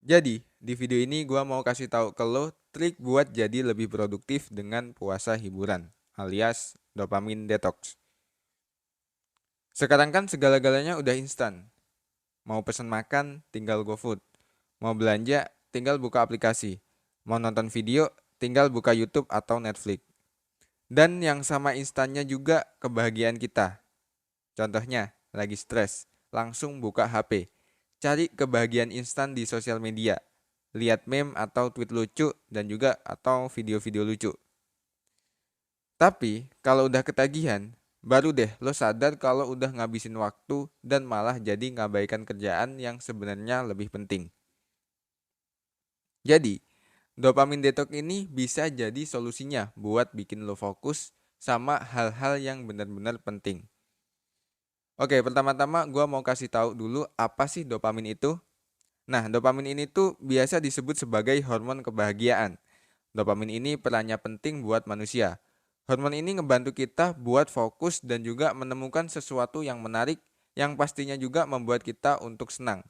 Jadi, di video ini gua mau kasih tahu ke lo trik buat jadi lebih produktif dengan puasa hiburan, alias dopamine detox. Sekarang kan segala-galanya udah instan. Mau pesen makan, tinggal GoFood. Mau belanja, tinggal buka aplikasi. Mau nonton video, tinggal buka YouTube atau Netflix. Dan yang sama instannya juga kebahagiaan kita. Contohnya, lagi stres, langsung buka HP. Cari kebahagiaan instan di sosial media. Lihat meme atau tweet lucu dan juga atau video-video lucu. Tapi kalau udah ketagihan, baru deh lo sadar kalau udah ngabisin waktu dan malah jadi ngabaikan kerjaan yang sebenarnya lebih penting. Jadi, dopamine detox ini bisa jadi solusinya buat bikin lo fokus sama hal-hal yang benar-benar penting. Oke, pertama-tama gue mau kasih tahu dulu apa sih dopamin itu. Nah, dopamin ini tuh biasa disebut sebagai hormon kebahagiaan. Dopamin ini perannya penting buat manusia. Hormon ini ngebantu kita buat fokus dan juga menemukan sesuatu yang menarik yang pastinya juga membuat kita untuk senang.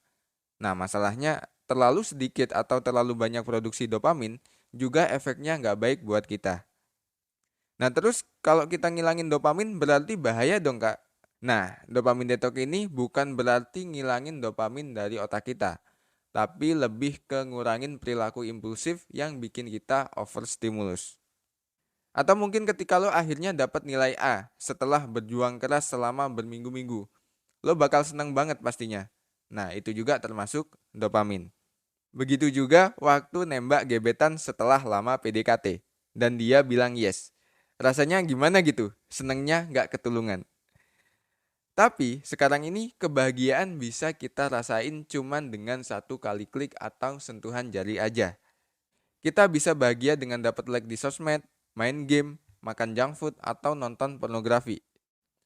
Nah, masalahnya terlalu sedikit atau terlalu banyak produksi dopamin juga efeknya nggak baik buat kita. Nah, terus kalau kita ngilangin dopamin berarti bahaya dong, Kak. Nah, dopamin detox ini bukan berarti ngilangin dopamin dari otak kita, tapi lebih ke ngurangin perilaku impulsif yang bikin kita overstimulus. Atau mungkin ketika lo akhirnya dapat nilai A setelah berjuang keras selama berminggu-minggu, lo bakal seneng banget pastinya. Nah, itu juga termasuk dopamin. Begitu juga waktu nembak gebetan setelah lama PDKT, dan dia bilang yes. Rasanya gimana gitu? Senengnya nggak ketulungan. Tapi sekarang ini kebahagiaan bisa kita rasain cuman dengan satu kali klik atau sentuhan jari aja. Kita bisa bahagia dengan dapat like di sosmed, main game, makan junk food, atau nonton pornografi.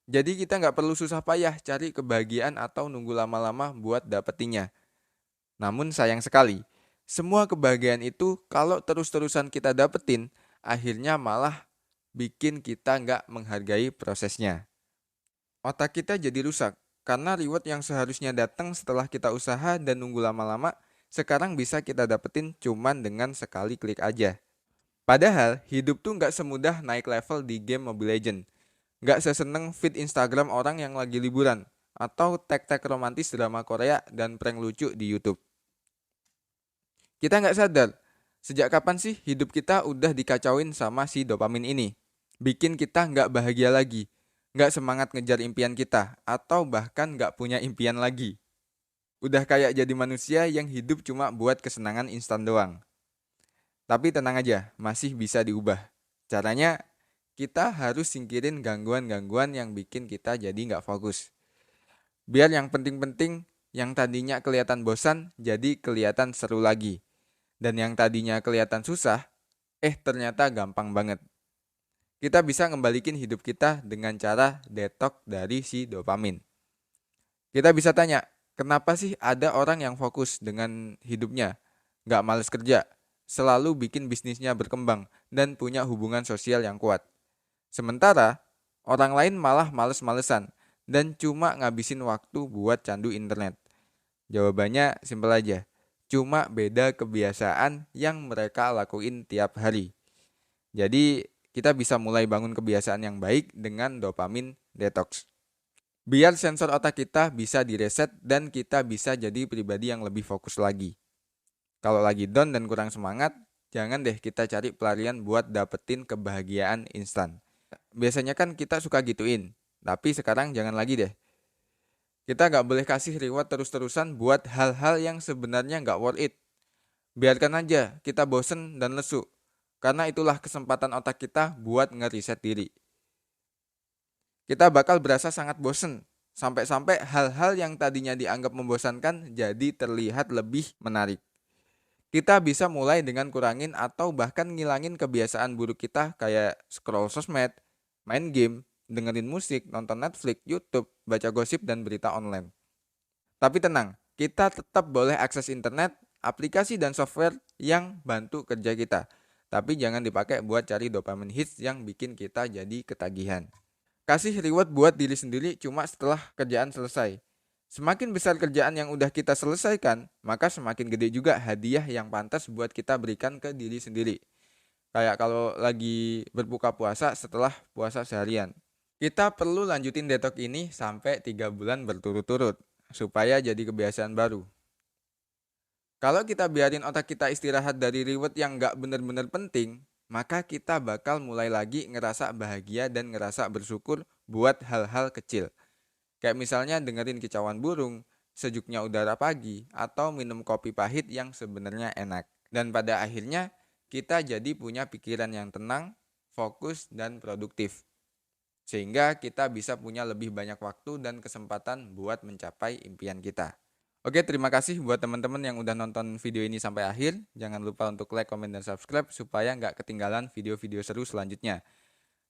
Jadi kita nggak perlu susah payah cari kebahagiaan atau nunggu lama-lama buat dapetinnya. Namun sayang sekali, semua kebahagiaan itu kalau terus-terusan kita dapetin, akhirnya malah bikin kita nggak menghargai prosesnya. Otak kita jadi rusak, karena reward yang seharusnya datang setelah kita usaha dan nunggu lama-lama, sekarang bisa kita dapetin cuman dengan sekali klik aja. Padahal, hidup tuh nggak semudah naik level di game Mobile Legends. Nggak seseneng feed Instagram orang yang lagi liburan, atau tag-tag romantis drama Korea dan prank lucu di YouTube. Kita nggak sadar, sejak kapan sih hidup kita udah dikacauin sama si dopamin ini. Bikin kita nggak bahagia lagi, nggak semangat ngejar impian kita, atau bahkan nggak punya impian lagi. Udah kayak jadi manusia yang hidup cuma buat kesenangan instan doang. Tapi tenang aja, masih bisa diubah. Caranya, kita harus singkirin gangguan-gangguan yang bikin kita jadi nggak fokus. Biar yang penting-penting, yang tadinya kelihatan bosan, jadi kelihatan seru lagi. Dan yang tadinya kelihatan susah, ternyata gampang banget. Kita bisa ngembalikin hidup kita dengan cara detox dari si dopamin. Kita bisa tanya, kenapa sih ada orang yang fokus dengan hidupnya, nggak males kerja, selalu bikin bisnisnya berkembang, dan punya hubungan sosial yang kuat. Sementara, orang lain malah males-malesan, dan cuma ngabisin waktu buat candu internet. Jawabannya simpel aja, cuma beda kebiasaan yang mereka lakuin tiap hari. Jadi, kita bisa mulai bangun kebiasaan yang baik dengan dopamin detox. Biar sensor otak kita bisa direset dan kita bisa jadi pribadi yang lebih fokus lagi. Kalau lagi down dan kurang semangat, jangan deh kita cari pelarian buat dapetin kebahagiaan instan. Biasanya kan kita suka gituin, tapi sekarang jangan lagi deh. Kita nggak boleh kasih reward terus-terusan buat hal-hal yang sebenarnya nggak worth it. Biarkan aja kita bosen dan lesu, karena itulah kesempatan otak kita buat ngeriset diri. Kita bakal berasa sangat bosen, sampai-sampai hal-hal yang tadinya dianggap membosankan jadi terlihat lebih menarik. Kita bisa mulai dengan kurangin atau bahkan ngilangin kebiasaan buruk kita kayak scroll sosmed, main game, dengerin musik, nonton Netflix, YouTube, baca gosip, dan berita online. Tapi tenang, kita tetap boleh akses internet, aplikasi, dan software yang bantu kerja kita. Tapi jangan dipakai buat cari dopamine hits yang bikin kita jadi ketagihan. Kasih reward buat diri sendiri cuma setelah kerjaan selesai. Semakin besar kerjaan yang udah kita selesaikan, maka semakin gede juga hadiah yang pantas buat kita berikan ke diri sendiri. Kayak kalau lagi berbuka puasa setelah puasa seharian. Kita perlu lanjutin detox ini sampai 3 bulan berturut-turut, supaya jadi kebiasaan baru. Kalau kita biarin otak kita istirahat dari reward yang nggak bener-bener penting, maka kita bakal mulai lagi ngerasa bahagia dan ngerasa bersyukur buat hal-hal kecil. Kayak misalnya dengerin kicauan burung, sejuknya udara pagi, atau minum kopi pahit yang sebenarnya enak. Dan pada akhirnya, kita jadi punya pikiran yang tenang, fokus, dan produktif. Sehingga kita bisa punya lebih banyak waktu dan kesempatan buat mencapai impian kita. Oke, terima kasih buat teman-teman yang udah nonton video ini sampai akhir. Jangan lupa untuk like, komen, dan subscribe supaya nggak ketinggalan video-video seru selanjutnya.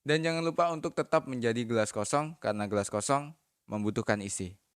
Dan jangan lupa untuk tetap menjadi gelas kosong karena gelas kosong membutuhkan isi.